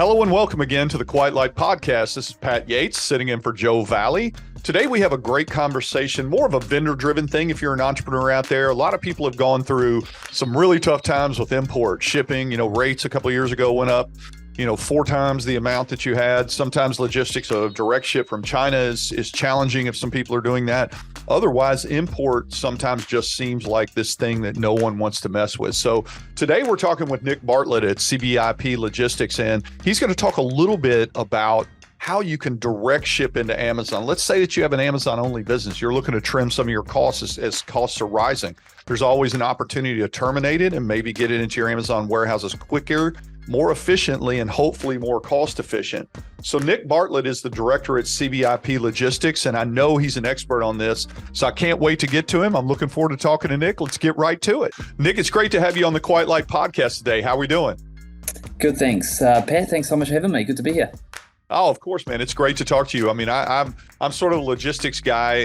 Hello and welcome again to the Quiet Light Podcast. This is Pat Yates sitting in for Joe Valley. Today we have a great conversation, more of a vendor-driven thing if you're an entrepreneur out there. A lot of people have gone through some really tough times with import, shipping. Rates a couple of years ago went up, 4 times the amount that you had. Sometimes logistics of direct ship from China is challenging if some people are doing that. Otherwise, import sometimes just seems like this thing that no one wants to mess with. So today we're talking with Nick Bartlett at CBIP Logistics, and he's going to talk a little bit about how you can direct ship into Amazon. Let's say that you have an Amazon-only business. You're looking to trim some of your costs as costs are rising. There's always an opportunity to terminate it and maybe get it into your Amazon warehouses quicker, more efficiently, and hopefully more cost efficient. So Nick Bartlett is the director at CBIP Logistics, and I know he's an expert on this, so I can't wait to get to him. I'm looking forward to talking to Nick. Let's get right to it. Nick, it's great to have you on the Quiet Light Podcast today. How are we doing? Good, thanks. Pat, thanks so much for having me. Good to be here. Oh, of course, man. It's great to talk to you. I mean, I'm sort of a logistics guy.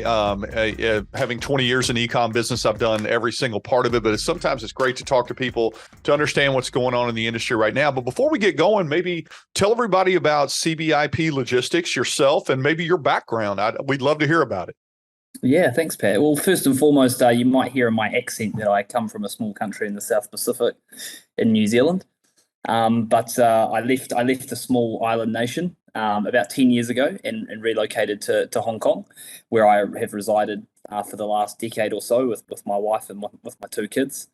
Having 20 years in e-com business, I've done every single part of it, but sometimes it's great to talk to people to understand what's going on in the industry right now. But before we get going, maybe tell everybody about CBIP Logistics, yourself, and maybe your background. We'd love to hear about it. Yeah, thanks, Pat. Well, first and foremost, you might hear in my accent that I come from a small country in the South Pacific in New Zealand. But I left a small island nation about 10 years ago and relocated to Hong Kong, where I have resided for the last decade or so with my wife and with my 2 kids.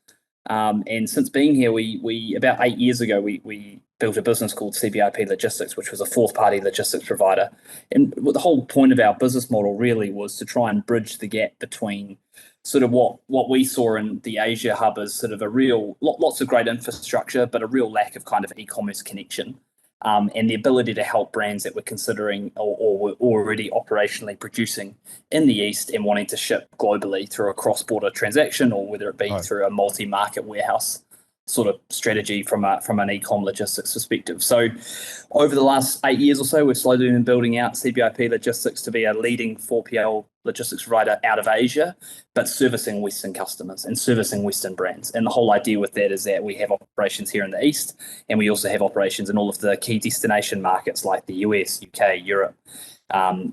And since being here, we about 8 years ago, we built a business called CBIP Logistics, which was a fourth-party logistics provider. And the whole point of our business model really was to try and bridge the gap between sort of what we saw in the Asia hub as sort of a real, lots of great infrastructure, but a real lack of kind of e-commerce connection. And the ability to help brands that were considering or were already operationally producing in the East and wanting to ship globally through a cross-border transaction, or whether it be through a multi-market warehouse sort of strategy from an e-com logistics perspective. So over the last 8 years or so, we've slowly been building out CBIP Logistics to be a leading 4PL logistics provider out of Asia, but servicing Western customers and servicing Western brands. And the whole idea with that is that we have operations here in the East, and we also have operations in all of the key destination markets like the US, UK, Europe,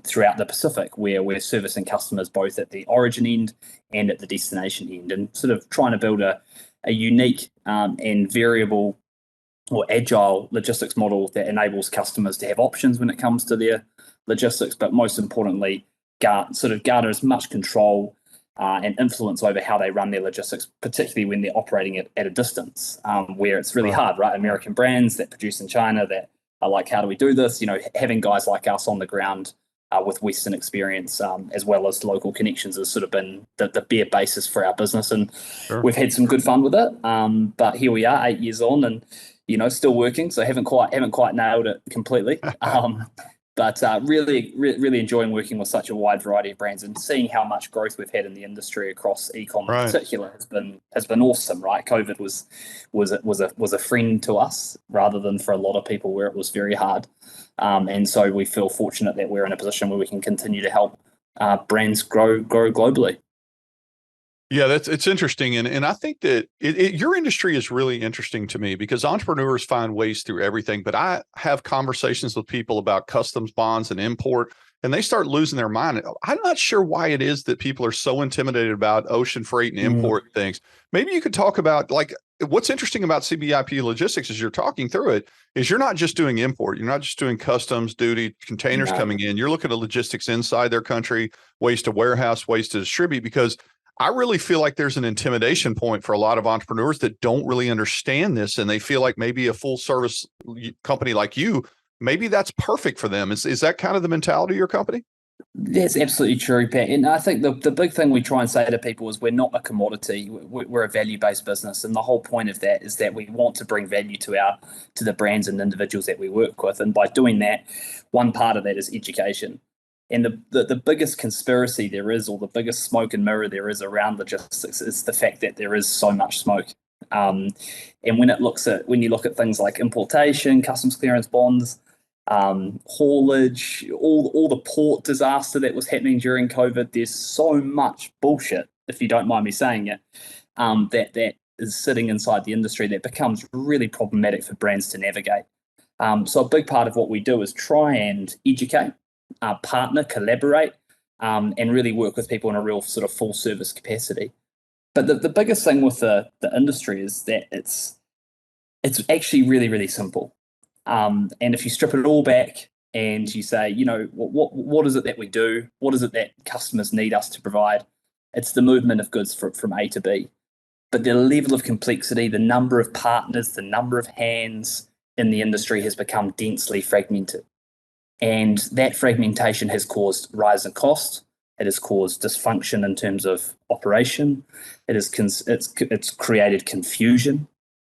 throughout the Pacific, where we're servicing customers both at the origin end and at the destination end, and sort of trying to build a unique and variable or agile logistics model that enables customers to have options when it comes to their logistics, but most importantly, garner as much control and influence over how they run their logistics, particularly when they're operating at a distance, where it's really hard, right? American brands that produce in China that are like, how do we do this? Having guys like us on the ground with Western experience, as well as local connections, has sort of been the bare basis for our business. And We've had some good fun with it. But here we are 8 years on and, still working. So haven't quite nailed it completely. But really enjoying working with such a wide variety of brands and seeing how much growth we've had in the industry across e-com in particular has been awesome, right? COVID was a friend to us rather than for a lot of people where it was very hard. And so we feel fortunate that we're in a position where we can continue to help brands grow globally. Yeah, it's interesting. And I think that your industry is really interesting to me because entrepreneurs find ways through everything. But I have conversations with people about customs bonds and import, and they start losing their mind. I'm not sure why it is that people are so intimidated about ocean freight and import things. Maybe you could talk about, like, what's interesting about CBIP Logistics as you're talking through it is you're not just doing import. You're not just doing customs, duty, containers coming in. You're looking at logistics inside their country, ways to warehouse, ways to distribute, because I really feel like there's an intimidation point for a lot of entrepreneurs that don't really understand this. And they feel like maybe a full service company like you, maybe that's perfect for them. Is that kind of the mentality of your company? That's absolutely true, Pat. And I think the big thing we try and say to people is we're not a commodity. We're a value-based business. And the whole point of that is that we want to bring value to the brands and individuals that we work with. And by doing that, one part of that is education. And the biggest conspiracy there is, or the biggest smoke and mirror there is around logistics, is the fact that there is so much smoke. And when you look at things like importation, customs clearance bonds, haulage, all the port disaster that was happening during COVID, there's so much bullshit, if you don't mind me saying it, that is sitting inside the industry that becomes really problematic for brands to navigate. So a big part of what we do is try and educate, partner, collaborate, and really work with people in a real sort of full service capacity. But the biggest thing with the industry is that it's actually really, really simple. And if you strip it all back and you say, what is it that we do? What is it that customers need us to provide? It's the movement of goods from A to B. But the level of complexity, the number of partners, the number of hands in the industry has become densely fragmented. And that fragmentation has caused rise in cost. It has caused dysfunction in terms of operation. It's created confusion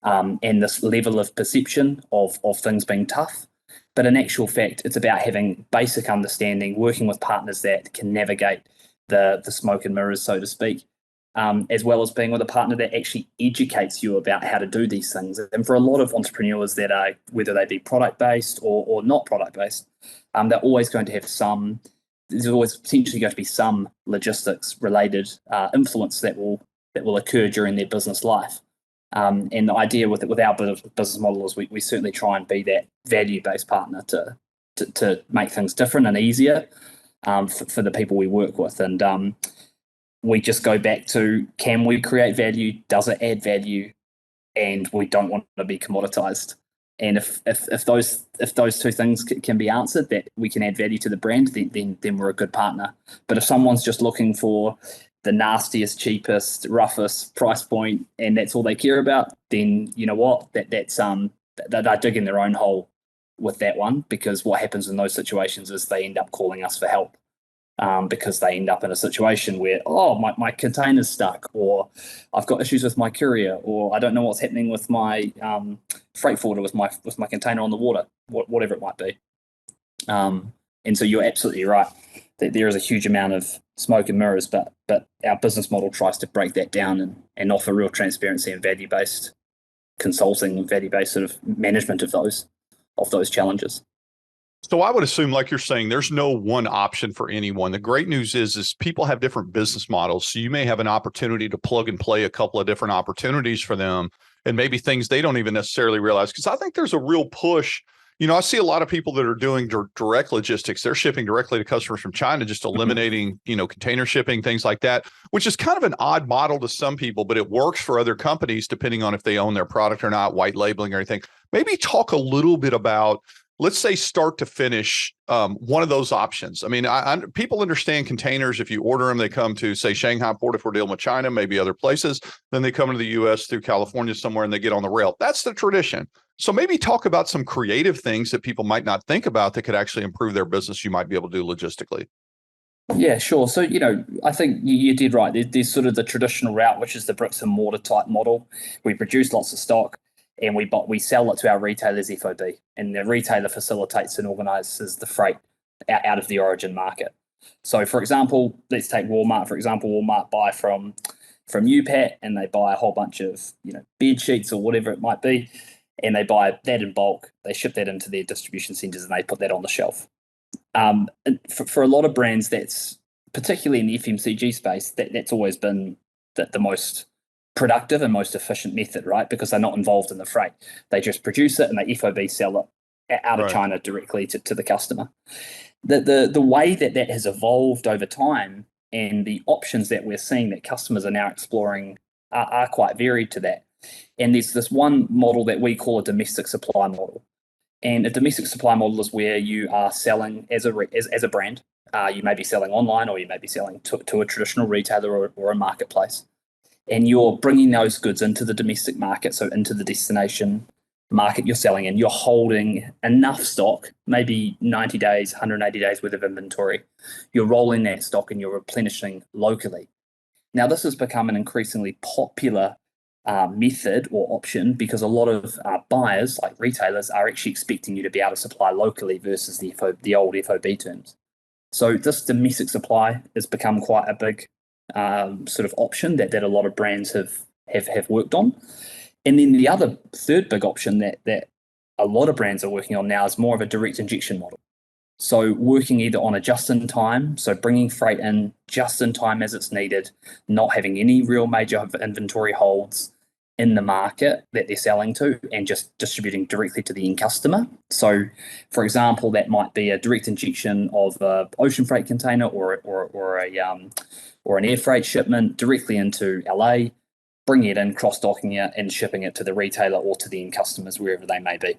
and this level of perception of things being tough. But in actual fact, it's about having basic understanding, working with partners that can navigate the smoke and mirrors, so to speak, as well as being with a partner that actually educates you about how to do these things. And for a lot of entrepreneurs that are, whether they be product-based or not product-based, they're always going to have there's always potentially going to be some logistics-related influence that will occur during their business life. And the idea with our business model is we certainly try and be that value-based partner to make things different and easier for the people we work with. And we just go back to, can we create value? Does it add value? And we don't want to be commoditized. And if those two things can be answered, that we can add value to the brand, then we're a good partner. But if someone's just looking for the nastiest, cheapest, roughest price point, and that's all they care about, then you know what? They're digging their own hole with that one, because what happens in those situations is they end up calling us for help. Because they end up in a situation where, my container's stuck, or I've got issues with my courier, or I don't know what's happening with my freight forwarder with my container on the water, whatever it might be. And so you're absolutely right that there is a huge amount of smoke and mirrors, but our business model tries to break that down and offer real transparency and value-based consulting and value-based sort of management of those challenges. So I would assume, like you're saying, there's no one option for anyone. The great news is people have different business models. So you may have an opportunity to plug and play a couple of different opportunities for them, and maybe things they don't even necessarily realize. Because I think there's a real push. I see a lot of people that are doing direct logistics. They're shipping directly to customers from China, just eliminating, container shipping, things like that, which is kind of an odd model to some people, but it works for other companies depending on if they own their product or not, white labeling or anything. Maybe talk a little bit about, let's say, start to finish, one of those options. I mean, people understand containers. If you order them, they come to, say, Shanghai port if we're dealing with China, maybe other places. Then they come into the U.S. through California somewhere and they get on the rail. That's the tradition. So maybe talk about some creative things that people might not think about that could actually improve their business you might be able to do logistically. Yeah, sure. So, I think you did right. There's sort of the traditional route, which is the bricks and mortar type model. We produce lots of stock, and we sell it to our retailers FOB, and the retailer facilitates and organizes the freight out of the origin market. So, for example, let's take Walmart. For example, Walmart buy from UPAT, and they buy a whole bunch of bed sheets or whatever it might be, and they buy that in bulk. They ship that into their distribution centers, and they put that on the shelf. And for a lot of brands, that's particularly in the FMCG space, that's always been the most productive and most efficient method, right? Because they're not involved in the freight. They just produce it and they FOB sell it out of China directly to the customer. The way that has evolved over time, and the options that we're seeing that customers are now exploring are quite varied to that. And there's this one model that we call a domestic supply model. And a domestic supply model is where you are selling as a brand. You may be selling online, or you may be selling to a traditional retailer or a marketplace. And you're bringing those goods into the domestic market, so into the destination market you're selling in. You're holding enough stock, maybe 90 days, 180 days worth of inventory. You're rolling that stock and you're replenishing locally. Now, this has become an increasingly popular method or option, because a lot of buyers, like retailers, are actually expecting you to be able to supply locally versus the old FOB terms. So this domestic supply has become quite a big sort of option that a lot of brands have worked on. And then the other third big option that a lot of brands are working on now is more of a direct injection model. So working either on a just-in-time, so bringing freight in just in time as it's needed, not having any real major inventory holds, in the market that they're selling to and just distributing directly to the end customer. So, for example, that might be a direct injection of an ocean freight container or an air freight shipment directly into LA, bringing it in, cross-docking it, and shipping it to the retailer or to the end customers, wherever they may be.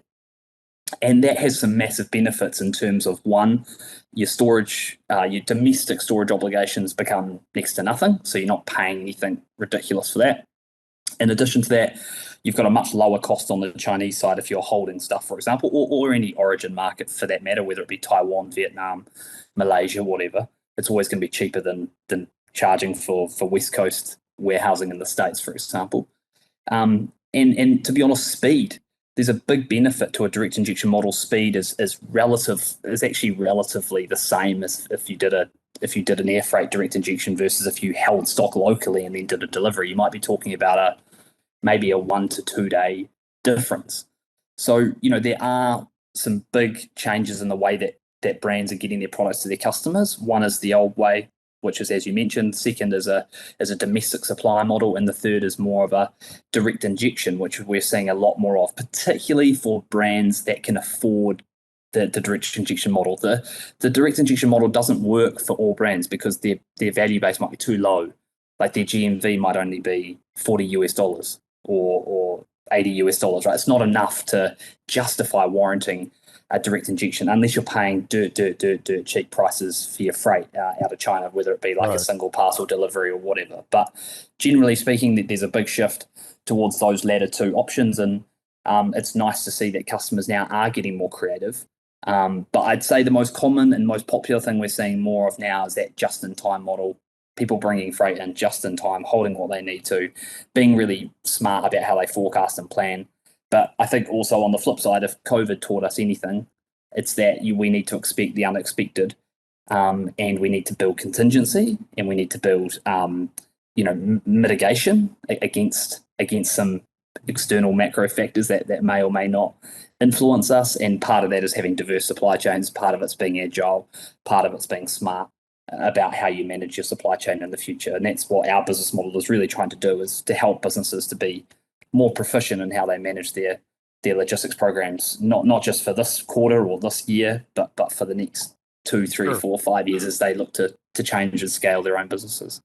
And that has some massive benefits in terms of, one, your storage, your domestic storage obligations become next to nothing. So you're not paying anything ridiculous for that. In addition to that, you've got a much lower cost on the Chinese side if you're holding stuff, for example, or any origin market for that matter, whether it be Taiwan, Vietnam, Malaysia, whatever. It's always going to be cheaper than charging for West Coast warehousing in the States, for example. And to be honest, speed. There's a big benefit to a direct injection model. Speed is actually relatively the same as if you did an air freight direct injection versus if you held stock locally and then did a delivery. You might be talking about maybe a 1 to 2 day difference. So, there are some big changes in the way that brands are getting their products to their customers. One is the old way, which is, as you mentioned. Second is a domestic supply model, and the third is more of a direct injection, which we're seeing a lot more of, particularly for brands that can afford the direct injection model. The direct injection model doesn't work for all brands because their value base might be too low. Like their GMV might only be $40 or $80, right? It's not enough to justify warranting a direct injection unless you're paying dirt cheap prices for your freight out of China, whether it be like a single parcel delivery or whatever. But generally speaking, there's a big shift towards those latter two options, and it's nice to see that customers now are getting more creative. But I'd say the most common and most popular thing we're seeing more of now is that just-in-time model. People bringing freight in just in time, holding what they need to, being really smart about how they forecast and plan. But I think also on the flip side, if COVID taught us anything, it's that we need to expect the unexpected, and we need to build contingency, and we need to build, mitigation against some external macro factors that may or may not influence us. And part of that is having diverse supply chains. Part of it's being agile. Part of it's being smart about how you manage your supply chain in the future. And that's what our business model is really trying to do, is to help businesses to be more proficient in how they manage their logistics programs, not just for this quarter or this year, but for the next 2, 3, 4, 5 years as they look to change and scale their own businesses.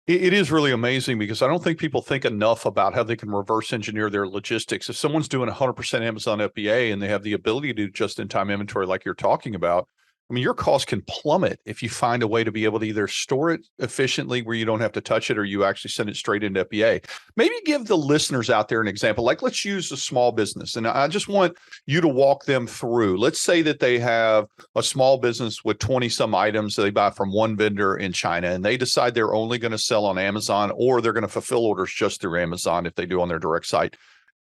It is really amazing because I don't think people think enough about how they can reverse engineer their logistics. If someone's doing 100% Amazon FBA and they have the ability to do just-in-time inventory like you're talking about, I mean, your cost can plummet if you find a way to be able to either store it efficiently where you don't have to touch it, or you actually send it straight into FBA. Maybe give the listeners out there an example. Like, let's use a small business, and I just want you to walk them through. Let's say that they have a small business with 20 some items that they buy from one vendor in China, and they decide they're only going to sell on Amazon, or they're going to fulfill orders just through Amazon if they do on their direct site.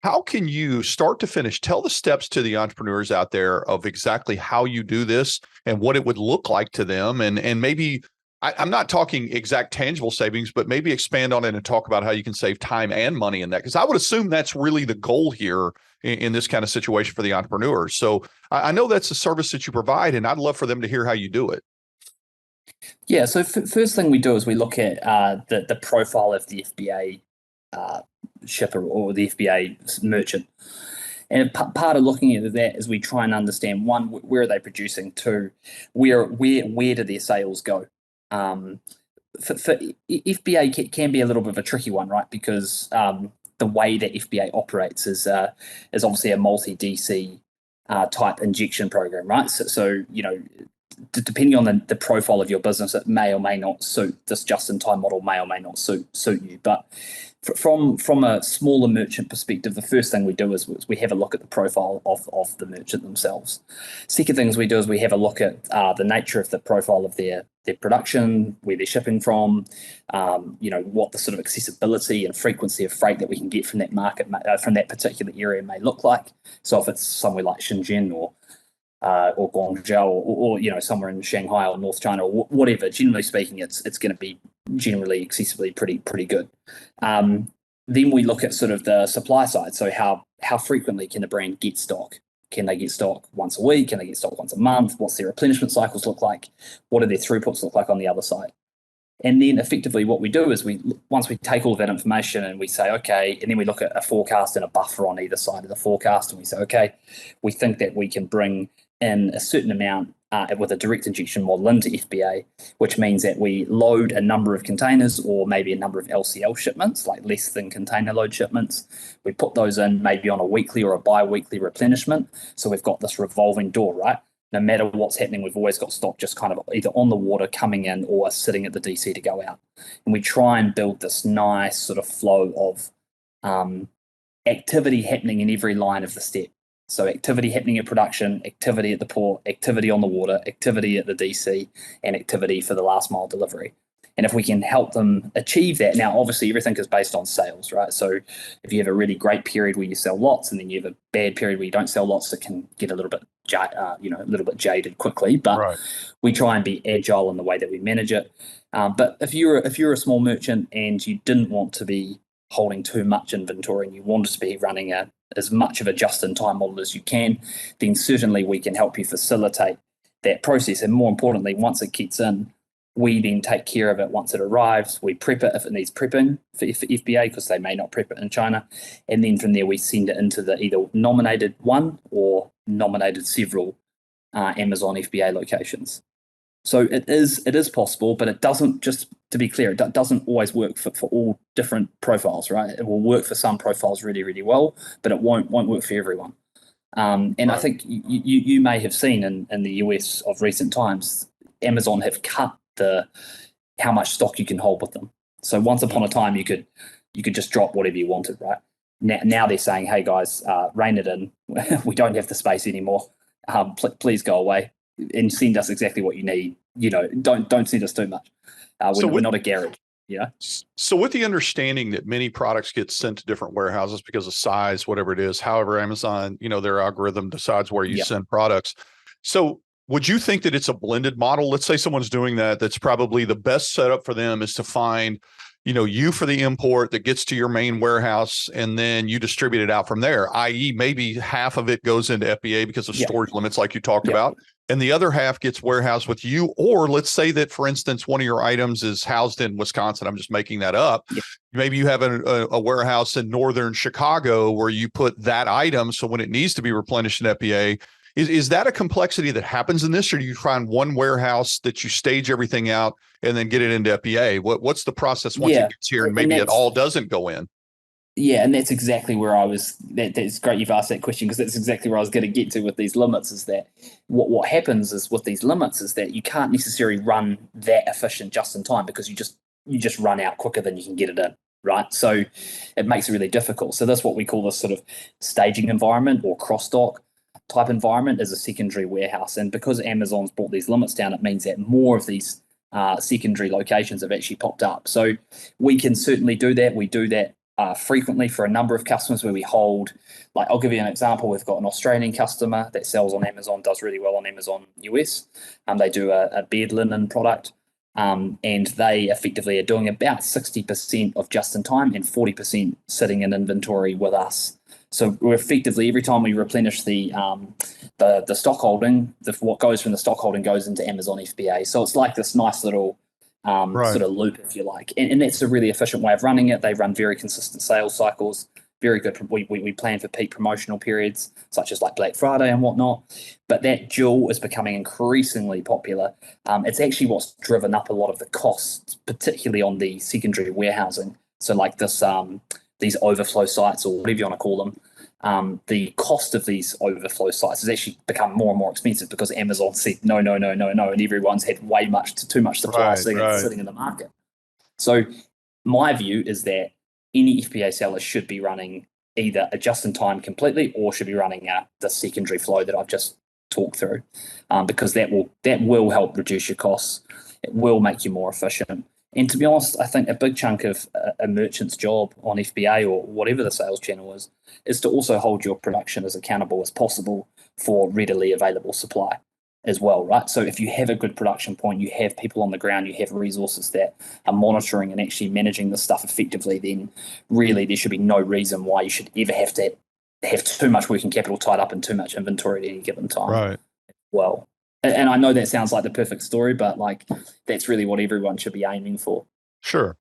How can you, start to finish, tell the steps to the entrepreneurs out there of exactly how you do this and what it would look like to them? And maybe, I'm not talking exact tangible savings, but maybe expand on it and talk about how you can save time and money in that. Because I would assume that's really the goal here in this kind of situation for the entrepreneurs. So I know that's a service that you provide, and I'd love for them to hear how you do it. Yeah, so first thing we do is we look at the profile of the FBA shipper or the FBA merchant. And part of looking at that is we try and understand, one, where are they producing? Two, where do their sales go? For FBA can be a little bit of a tricky one, right? Because the way that FBA operates is obviously a multi-DC type injection program, right? So depending on the profile of your business, it may or may not suit this just-in-time model, may or may not suit you. But from a smaller merchant perspective, the first thing we do is we have a look at the profile of the merchant themselves. Second things we do is we have a look at the nature of the profile of their production, where they're shipping from, what the sort of accessibility and frequency of freight that we can get from that market, from that particular area may look like. So if it's somewhere like Shenzhen or Guangzhou or somewhere in Shanghai or North China or whatever, generally speaking, it's going to be generally accessibly pretty good. Then we look at sort of the supply side. So how frequently can the brand get stock? Can they get stock once a week? Can they get stock once a month? What's their replenishment cycles look like? What do their throughputs look like on the other side? And then effectively what we do is once we take all of that information and we say, okay, and then we look at a forecast and a buffer on either side of the forecast, and we say, okay, we think that we can bring in a certain amount with a direct injection model into FBA, which means that we load a number of containers or maybe a number of LCL shipments, like less than container load shipments. We put those in maybe on a weekly or a bi-weekly replenishment. So we've got this revolving door, right? No matter what's happening, we've always got stock just kind of either on the water coming in or sitting at the DC to go out. And we try and build this nice sort of flow of activity happening in every line of the step. So activity happening at production, activity at the port, activity on the water, activity at the DC, and activity for the last mile delivery. And if we can help them achieve that, now obviously everything is based on sales, right? So if you have a really great period where you sell lots, and then you have a bad period where you don't sell lots, it can get a little bit, a little bit jaded quickly. But we try and be agile in the way that we manage it. But if you're a small merchant and you didn't want to be holding too much inventory and you wanted to be running as much of a just-in-time model as you can, then certainly we can help you facilitate that process. And more importantly, once it gets in, we then take care of it once it arrives. We prep it if it needs prepping for FBA, because they may not prep it in China. And then from there, we send it into the either nominated one or nominated several Amazon FBA locations. So it is possible, but it doesn't, just to be clear, it doesn't always work for all different profiles, right? It will work for some profiles really, really well, but it won't work for everyone. And I think you may have seen in the US of recent times, Amazon have cut how much stock you can hold with them. So once upon a time, you could just drop whatever you wanted, right? Now they're saying, hey guys, rein it in. We don't have the space anymore. Please go away and send us exactly what you need. Don't send us too much. We're not a garage. Yeah. So with the understanding that many products get sent to different warehouses because of size, whatever it is, however, Amazon, their algorithm decides where you send products. So would you think that it's a blended model? Let's say someone's doing that. That's probably the best setup for them is to find, you for the import that gets to your main warehouse, and then you distribute it out from there, i.e. maybe half of it goes into FBA because of storage limits like you talked about, and the other half gets warehoused with you. Or let's say that, for instance, one of your items is housed in Wisconsin. I'm just making that up. Maybe you have a warehouse in northern Chicago where you put that item. So when it needs to be replenished in FBA, is that a complexity that happens in this, or do you find one warehouse that you stage everything out and then get it into FBA? What's the process once it gets here and maybe it all doesn't go in? Yeah, and that's exactly where I was. That's great you've asked that question, because that's exactly where I was going to get to with these limits. Is that what happens is with these limits is that you can't necessarily run that efficient just in time, because you just run out quicker than you can get it in, right? So it makes it really difficult. So that's what we call this sort of staging environment or cross dock type environment is a secondary warehouse. And because Amazon's brought these limits down, it means that more of these secondary locations have actually popped up. So we can certainly do that. We do that frequently for a number of customers where we hold, like I'll give you an example. We've got an Australian customer that sells on Amazon, does really well on Amazon US. They do a bed linen product, and they effectively are doing about 60% of just in time and 40% sitting in inventory with us. So we're effectively, every time we replenish the stock holding, what goes from the stock holding goes into Amazon FBA. So it's like this nice little sort of loop, if you like. And that's a really efficient way of running it. They run very consistent sales cycles, very good. We plan for peak promotional periods, such as like Black Friday and whatnot. But that dual is becoming increasingly popular. It's actually what's driven up a lot of the costs, particularly on the secondary warehousing. So like these overflow sites, or whatever you want to call them, the cost of these overflow sites has actually become more and more expensive because Amazon said no, and everyone's had too much supply sitting in the market. So my view is that any FBA seller should be running either a just-in-time completely, or should be running the secondary flow that I've just talked through, because that will help reduce your costs. It will make you more efficient. And to be honest, I think a big chunk of a merchant's job on FBA or whatever the sales channel is to also hold your production as accountable as possible for readily available supply as well, right? So if you have a good production point, you have people on the ground, you have resources that are monitoring and actually managing this stuff effectively, then really there should be no reason why you should ever have to have too much working capital tied up in too much inventory at any given time. Right. Well, And I know that sounds like the perfect story, but like that's really what everyone should be aiming for. Sure.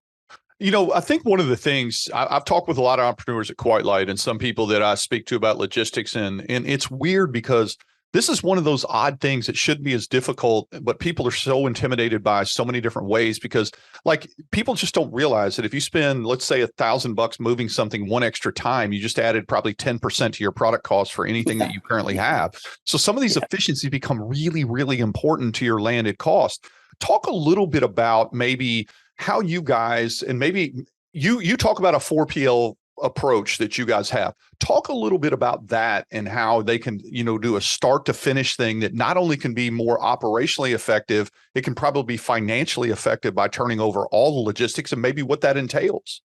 I think one of the things I've talked with a lot of entrepreneurs at Quite Light and some people that I speak to about logistics, and it's weird because this is one of those odd things that shouldn't be as difficult, but people are so intimidated by so many different ways because like people just don't realize that if you spend, let's say $1,000 moving something one extra time, you just added probably 10% to your product cost for anything that you currently have. So some of these efficiencies become really, really important to your landed cost. Talk a little bit about maybe how you guys, and maybe you talk about a 4PL approach that you guys have. Talk a little bit about that and how they can, do a start to finish thing that not only can be more operationally effective, it can probably be financially effective by turning over all the logistics and maybe what that entails.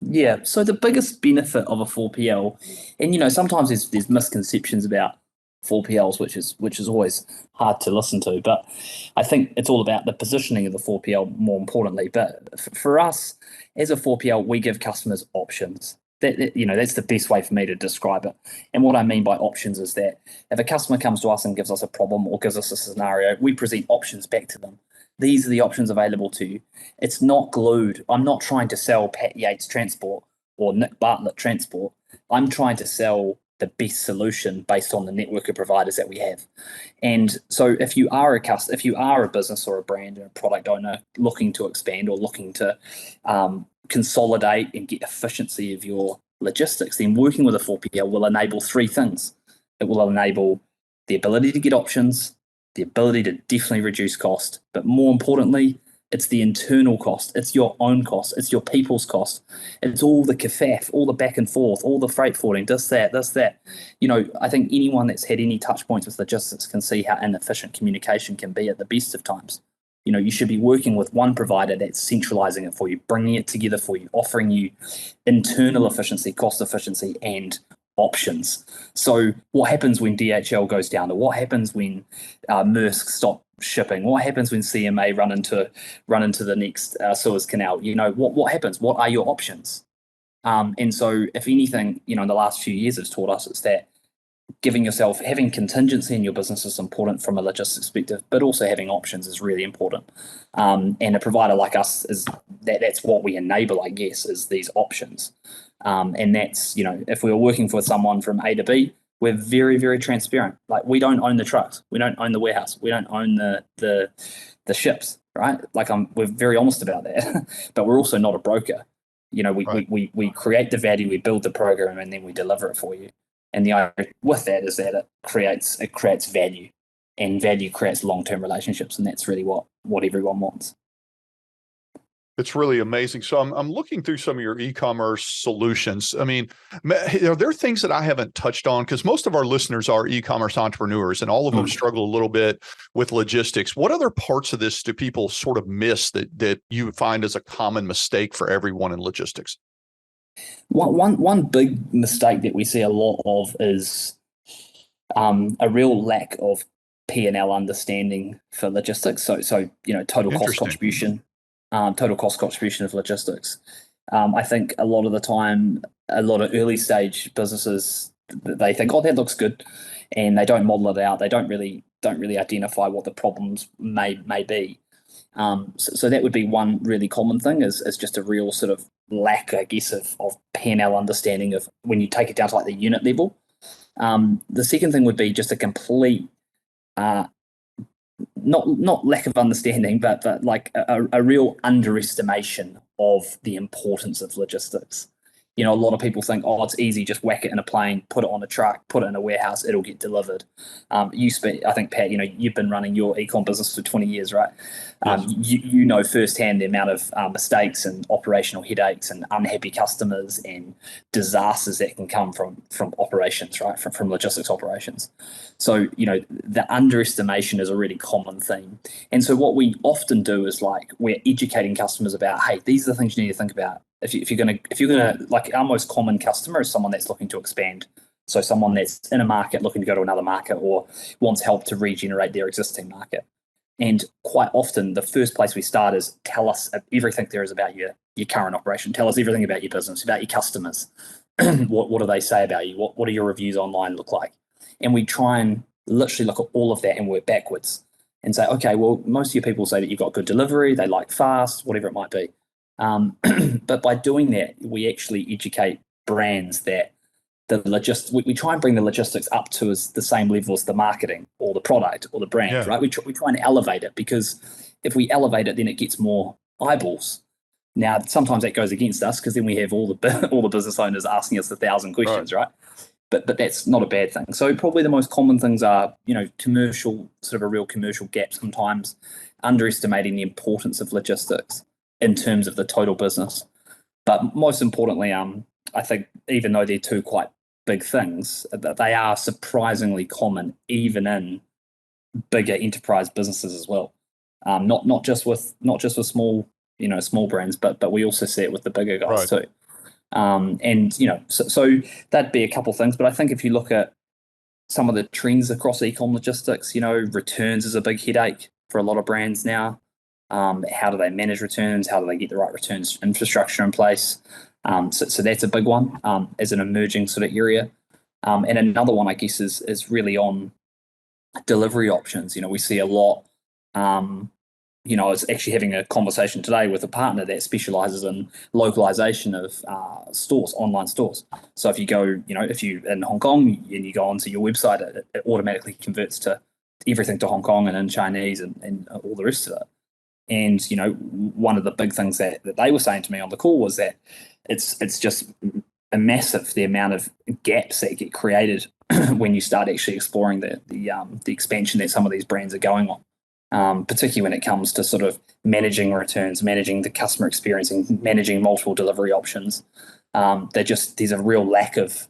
Yeah. So the biggest benefit of a 4PL, and sometimes there's misconceptions about 4PLs, which is always hard to listen to, but I think it's all about the positioning of the 4PL more importantly. But for us as a 4PL, we give customers options. That's the best way for me to describe it. And what I mean by options is that if a customer comes to us and gives us a problem or gives us a scenario, we present options back to them. These are the options available to you. It's not glued. I'm not trying to sell Pat Yates Transport or Nick Bartlett Transport. I'm trying to sell the best solution based on the network of providers that we have. And so if you are a business or a brand or a product owner looking to expand or looking to consolidate and get efficiency of your logistics, then working with a 4PL will enable three things. It will enable the ability to get options, the ability to definitely reduce cost, but more importantly, it's the internal cost. It's your own cost. It's your people's cost. It's all the CAFAF, all the back and forth, all the freight forwarding, this, that. I think anyone that's had any touch points with logistics can see how inefficient communication can be at the best of times. You should be working with one provider that's centralizing it for you, bringing it together for you, offering you internal efficiency, cost efficiency, and options. So what happens when DHL goes down, or what happens when Maersk stop shipping? What happens when CMA run into the next Suez Canal? What happens? What are your options? And so, if anything, in the last few years, it's taught us is that having contingency in your business is important from a logistics perspective, but also having options is really important. And a provider like us that's what we enable, I guess, is these options. And that's, if we were working for someone from A to B, we're very, very transparent. Like, we don't own the trucks, we don't own the warehouse, we don't own the ships, right? Like, we're very honest about that. But we're also not a broker. Right. We create the value, we build the program, and then we deliver it for you. And the idea with that is that it creates value, and value creates long-term relationships, and that's really what everyone wants. It's really amazing. So I'm looking through some of your e-commerce solutions. I mean, are there things that I haven't touched on? Because most of our listeners are e-commerce entrepreneurs, and all of them struggle a little bit with logistics. What other parts of this do people sort of miss that you find as a common mistake for everyone in logistics? One big mistake that we see a lot of is a real lack of P&L understanding for logistics. So total cost contribution. Total cost contribution of logistics. I think a lot of the time, a lot of early stage businesses, they think, oh, that looks good, and they don't model it out. They don't really identify what the problems may be. So that would be one really common thing is just a real sort of lack, I guess, of P&L understanding of when you take it down to like the unit level. The second thing would be just a complete not lack of understanding, but like a real underestimation of the importance of logistics. A lot of people think, oh, it's easy, just whack it in a plane, put it on a truck, put it in a warehouse, it'll get delivered. I think, Pat, you've been running your e-com business for 20 years, right? Yes. You know firsthand the amount of mistakes and operational headaches and unhappy customers and disasters that can come from operations, right? From logistics operations. So, the underestimation is a really common theme. And so what we often do is we're educating customers about, hey, these are the things you need to think about. If you're gonna like, our most common customer is someone that's looking to expand. So someone that's in a market looking to go to another market or wants help to regenerate their existing market. And quite often the first place we start is tell us everything there is about your current operation. Tell us everything about your business, about your customers. What do they say about you? What do your reviews online look like? And we try and literally look at all of that and work backwards and say, okay, well, most of your people say that you've got good delivery, they like fast, whatever it might be. But by doing that, we actually educate brands that we try and bring the logistics up to the same level as the marketing or the product or the brand, right? We try and elevate it, because if we elevate it, then it gets more eyeballs. Now, sometimes that goes against us, because then we have all the business owners asking us 1,000 questions, right? But that's not a bad thing. So probably the most common things are, commercial, sort of a real commercial gap sometimes, underestimating the importance of logistics in terms of the total business. But most importantly, I think even though they're two quite big things, they are surprisingly common even in bigger enterprise businesses as well. Not just with small small brands, but we also see it with the bigger guys too. So that'd be a couple of things. But I think if you look at some of the trends across e-com logistics, returns is a big headache for a lot of brands now. How do they manage returns? How do they get the right returns infrastructure in place? So that's a big one as an emerging sort of area. And another one, I guess, is really on delivery options. We see a lot. I was actually having a conversation today with a partner that specializes in localization of stores, online stores. So if you go, if you're in Hong Kong and you go onto your website, it automatically converts to everything to Hong Kong and in Chinese and all the rest of it. And, one of the big things that they were saying to me on the call was that it's just a massive, the amount of gaps that get created when you start actually exploring the expansion that some of these brands are going on. Particularly when it comes to sort of managing returns, managing the customer experience, and managing multiple delivery options. There's a real lack of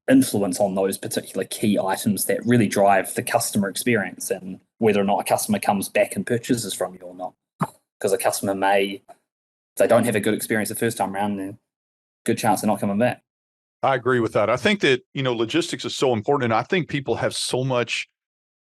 influence on those particular key items that really drive the customer experience and whether or not a customer comes back and purchases from you or not. Because a customer if they don't have a good experience the first time around, then good chance they're not coming back. I agree with that. I think that, logistics is so important. And I think people have so much,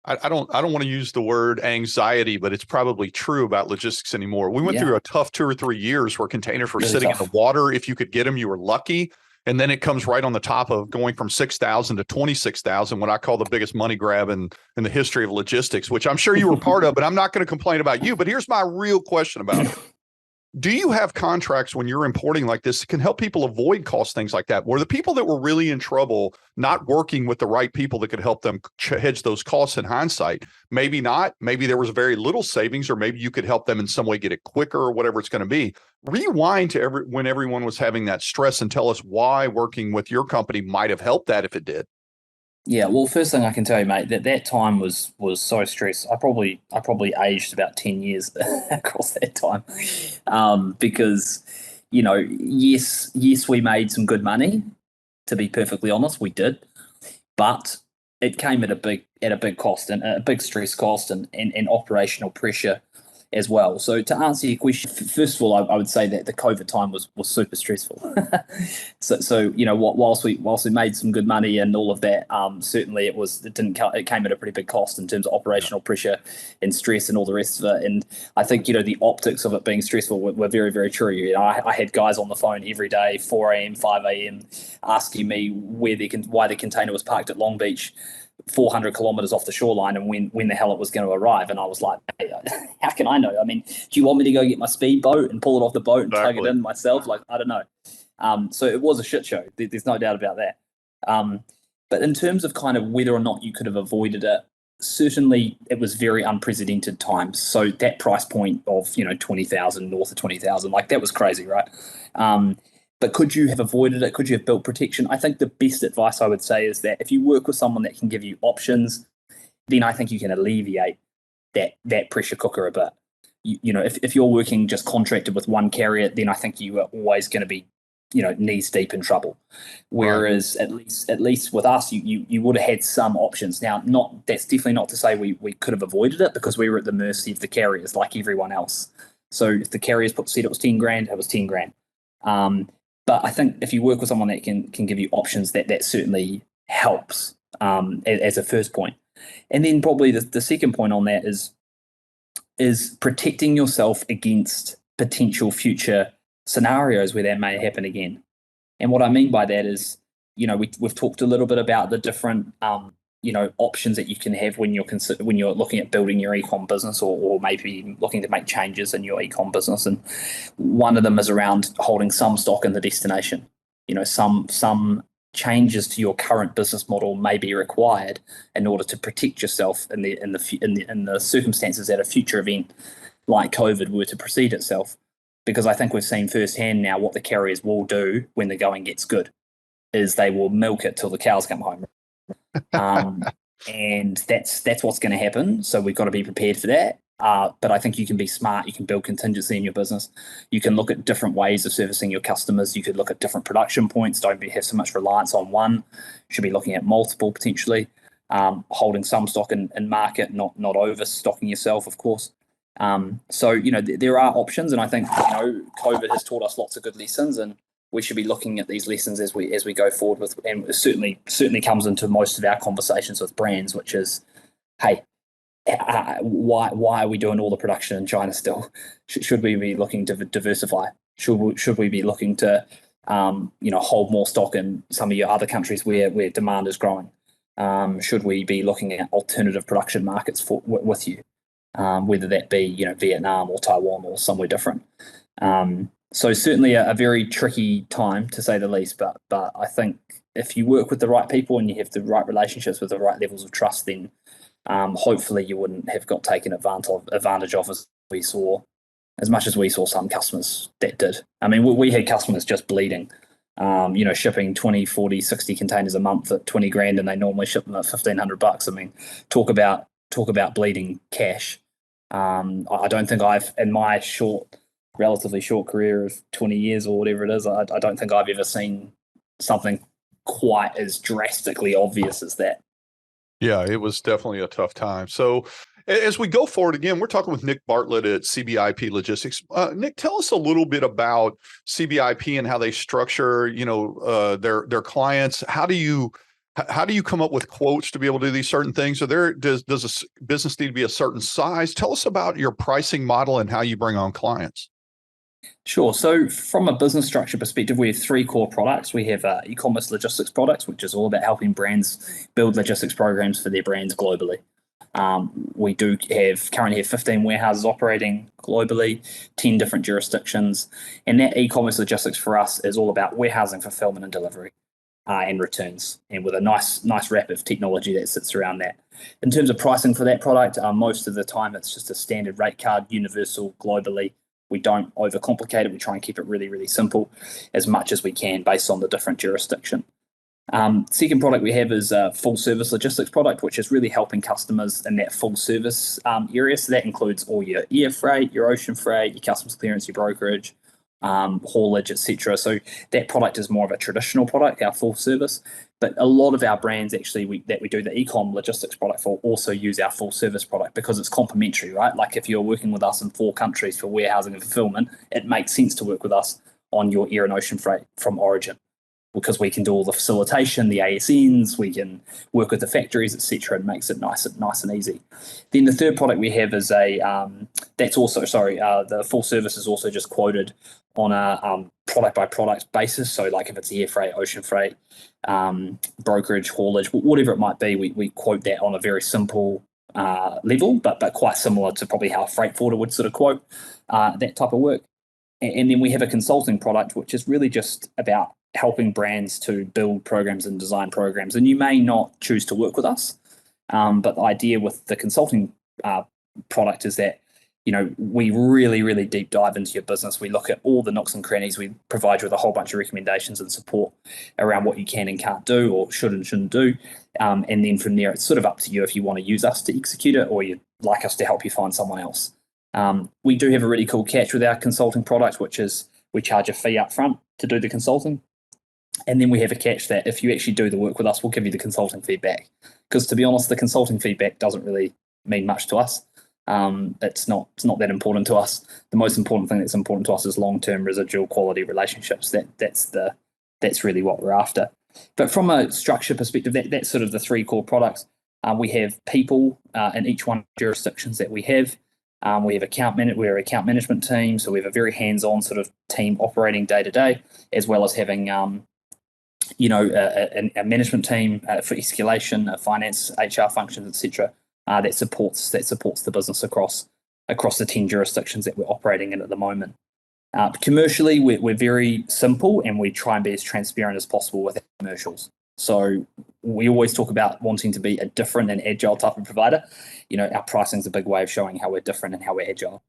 I don't want to use the word anxiety, but it's probably true about logistics anymore. We went through a tough 2 or 3 years where containers were really sitting in the water. If you could get them, you were lucky. And then it comes right on the top of going from 6,000 to 26,000, what I call the biggest money grab in the history of logistics, which I'm sure you were part of, but I'm not going to complain about you. But here's my real question about it. Do you have contracts when you're importing like this that can help people avoid cost things like that? Were the people that were really in trouble not working with the right people that could help them hedge those costs in hindsight? Maybe not. Maybe there was very little savings, or maybe you could help them in some way get it quicker, or whatever it's going to be. Rewind to when everyone was having that stress and tell us why working with your company might have helped that if it did. Yeah, well, first thing I can tell you, mate, that time was so stressed. I probably aged about 10 years across that time, because yes, we made some good money. To be perfectly honest, we did, but it came at a big cost, and a big stress cost, and operational pressure as well. So to answer your question, first of all, I would say that the COVID time was super stressful. so whilst we made some good money and all of that, certainly it came at a pretty big cost in terms of operational pressure and stress and all the rest of it. And I think the optics of it being stressful were very, very true. I had guys on the phone every day, 4 a.m., 5 a.m., asking me why the container was parked at Long Beach, 400 kilometers off the shoreline, and when the hell it was going to arrive. And I was like, hey, how can I know? I mean, do you want me to go get my speedboat and pull it off the boat and tug it in myself? Like, I don't know. So it was a shit show. There's no doubt about that. But in terms of kind of whether or not you could have avoided it, certainly it was very unprecedented times. So that price point of 20,000, north of 20,000, like that was crazy, right? But could you have avoided it? Could you have built protection? I think the best advice I would say is that if you work with someone that can give you options, then I think you can alleviate that pressure cooker a bit. If you're working just contracted with one carrier, then I think you are always going to be, knees deep in trouble. Whereas at least with us, you would have had some options. Now, that's definitely not to say we could have avoided it, because we were at the mercy of the carriers like everyone else. So if the carriers said it was 10 grand, it was 10 grand. But I think if you work with someone that can give you options, that certainly helps as a first point. And then probably the second point on that is protecting yourself against potential future scenarios where that may happen again. And what I mean by that is, we've talked a little bit about the different options that you can have when you're looking at building your e-com business, or maybe looking to make changes in your e-com business. And one of them is around holding some stock in the destination. Some changes to your current business model may be required in order to protect yourself in the circumstances that a future event like COVID were to precede itself. Because I think we've seen firsthand now what the carriers will do when the going gets good is they will milk it till the cows come home. And that's what's going to happen. So we've got to be prepared for that. But I think you can be smart. You can build contingency in your business. You can look at different ways of servicing your customers. You could look at different production points. Don't have so much reliance on one. You should be looking at multiple potentially. Holding some stock in market, not overstocking yourself, of course. So there are options, and I think COVID has taught us lots of good lessons, and we should be looking at these lessons as we go forward with, and it certainly comes into most of our conversations with brands, which is, hey, why are we doing all the production in China still? Should we be looking to diversify? Should we be looking to hold more stock in some of your other countries where demand is growing? Should we be looking at alternative production markets with you, whether that be Vietnam or Taiwan or somewhere different? So certainly a very tricky time, to say the least, but I think if you work with the right people and you have the right relationships with the right levels of trust, then hopefully you wouldn't have got taken advantage of as much as we saw some customers that did. I mean, we had customers just bleeding, shipping 20, 40, 60 containers a month at 20 grand, and they normally ship them at $1,500. I mean, talk about bleeding cash. I don't think in my relatively short career of 20 years or whatever it is, I don't think I've ever seen something quite as drastically obvious as that. Yeah, it was definitely a tough time. So as we go forward, again, we're talking with Nick Bartlett at CBIP Logistics. Nick, tell us a little bit about CBIP and how they structure, their clients. How do you come up with quotes to be able to do these certain things? Does a business need to be a certain size? Tell us about your pricing model and how you bring on clients. Sure. So from a business structure perspective, we have three core products. We have e-commerce logistics products, which is all about helping brands build logistics programs for their brands globally. We currently have 15 warehouses operating globally, 10 different jurisdictions. And that e-commerce logistics for us is all about warehousing, fulfillment, and delivery, and returns, and with a nice wrap of technology that sits around that. In terms of pricing for that product, most of the time it's just a standard rate card, universal globally. We don't overcomplicate it. We try and keep it really, really simple as much as we can based on the different jurisdiction. Second product we have is a full service logistics product, which is really helping customers in that full service area. So that includes all your air freight, your ocean freight, your customs clearance, your brokerage, haulage, etc. So that product is more of a traditional product, our full service. But a lot of our brands actually that we do the e-com logistics product for also use our full service product because it's complementary, right? Like if you're working with us in 4 countries for warehousing and fulfillment, it makes sense to work with us on your air and ocean freight from origin, because we can do all the facilitation, the ASNs, we can work with the factories, etc. It makes it nice and easy. Then the third product we have is the full service is also just quoted on a product by product basis. So like if it's air freight, ocean freight, brokerage, haulage, whatever it might be, we quote that on a very simple level, but quite similar to probably how a freight forwarder would sort of quote that type of work. And then we have a consulting product, which is really just about helping brands to build programs and design programs. And you may not choose to work with us, but the idea with the consulting product is that we really, really deep dive into your business. We look at all the nooks and crannies. We provide you with a whole bunch of recommendations and support around what you can and can't do, or should and shouldn't do. And then from there, it's sort of up to you if you want to use us to execute it, or you'd like us to help you find someone else. We do have a really cool catch with our consulting product, which is we charge a fee up front to do the consulting. And then we have a catch that if you actually do the work with us, we'll give you the consulting feedback. Because to be honest, the consulting feedback doesn't really mean much to us. It's not that important to us. The most important thing that's important to us is long-term residual quality relationships. That's really what we're after. But from a structure perspective, that's sort of the 3 core products. We have people in each one of the jurisdictions that we have. We have we're an account management team, so we have a very hands-on sort of team operating day to day, as well as having a management team for escalation, finance, HR functions, etc. That supports the business across the 10 jurisdictions that we're operating in at the moment. Commercially, we're very simple, and we try and be as transparent as possible with our commercials. So we always talk about wanting to be a different and agile type of provider. Our pricing is a big way of showing how we're different and how we're agile.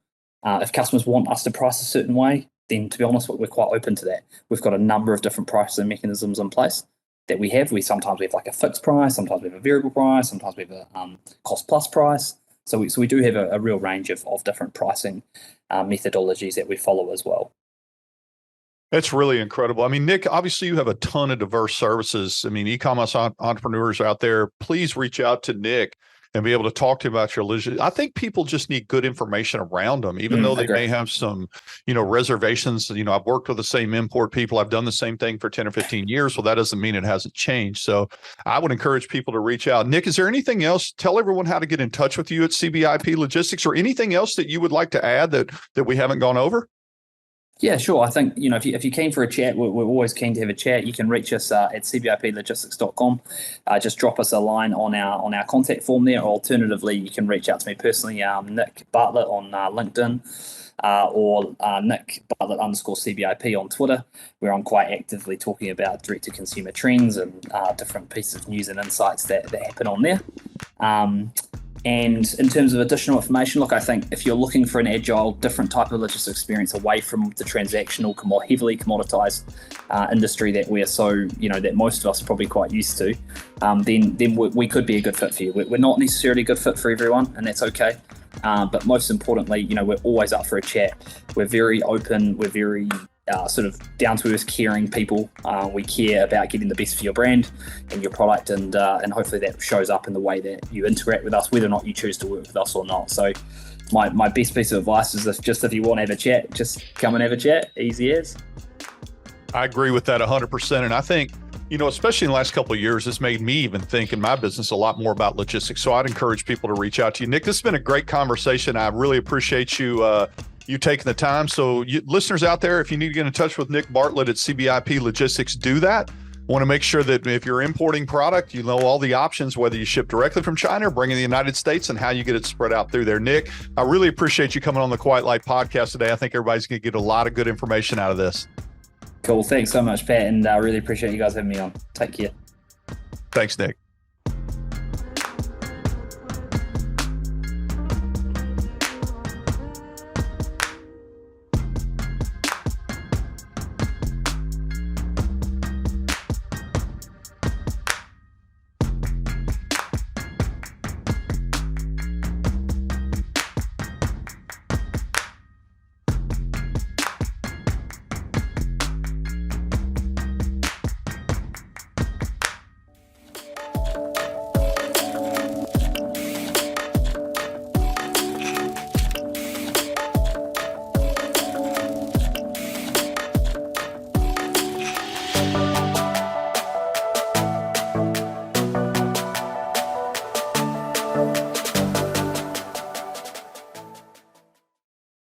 If customers want us to price a certain way, then to be honest, we're quite open to that. We've got a number of different pricing mechanisms in place that we have. Sometimes we have like a fixed price, sometimes we have a variable price, sometimes we have a cost plus price. So we do have a real range of different pricing methodologies that we follow as well. It's really incredible. I mean, Nick, obviously you have a ton of diverse services. I mean, e-commerce entrepreneurs out there, please reach out to Nick and be able to talk to him about your logistics. I think people just need good information around them, even though they may have some, reservations. I've worked with the same import people. I've done the same thing for 10 or 15 years. Well, that doesn't mean it hasn't changed. So I would encourage people to reach out. Nick, is there anything else? Tell everyone how to get in touch with you at CBIP Logistics, or anything else that you would like to add that we haven't gone over? Yeah, sure. I think, if you're keen for a chat, we're always keen to have a chat. You can reach us at cbiplogistics.com. Just drop us a line on our contact form there. Or alternatively, you can reach out to me personally, Nick Bartlett on LinkedIn, or Nick Bartlett _CBIP on Twitter, where I'm quite actively talking about direct-to-consumer trends and different pieces of news and insights that happen on there. And in terms of additional information, look, I think if you're looking for an agile, different type of logistics experience away from the transactional, more heavily commoditized industry that we're that most of us are probably quite used to, then we could be a good fit for you. We're not necessarily a good fit for everyone, and that's okay. But most importantly, we're always up for a chat. We're very open. We're very sort of down to earth, caring people. We care about getting the best for your brand and your product, and hopefully that shows up in the way that you interact with us, whether or not you choose to work with us or not. So my best piece of advice is if you want to have a chat, just come and have a chat. Easy as. I agree with that 100%. And I think, especially in the last couple of years, it's made me even think in my business a lot more about logistics. So I'd encourage people to reach out to you. Nick, this has been a great conversation. I really appreciate you taking the time. So listeners out there, if you need to get in touch with Nick Bartlett at CBIP Logistics, do that. Want to make sure that if you're importing product, you know all the options, whether you ship directly from China or bring in the United States, and how you get it spread out through there. Nick, I really appreciate you coming on the Quiet Light podcast today. I think everybody's going to get a lot of good information out of this. Cool. Thanks so much, Pat. And I really appreciate you guys having me on. Take care. Thanks, Nick.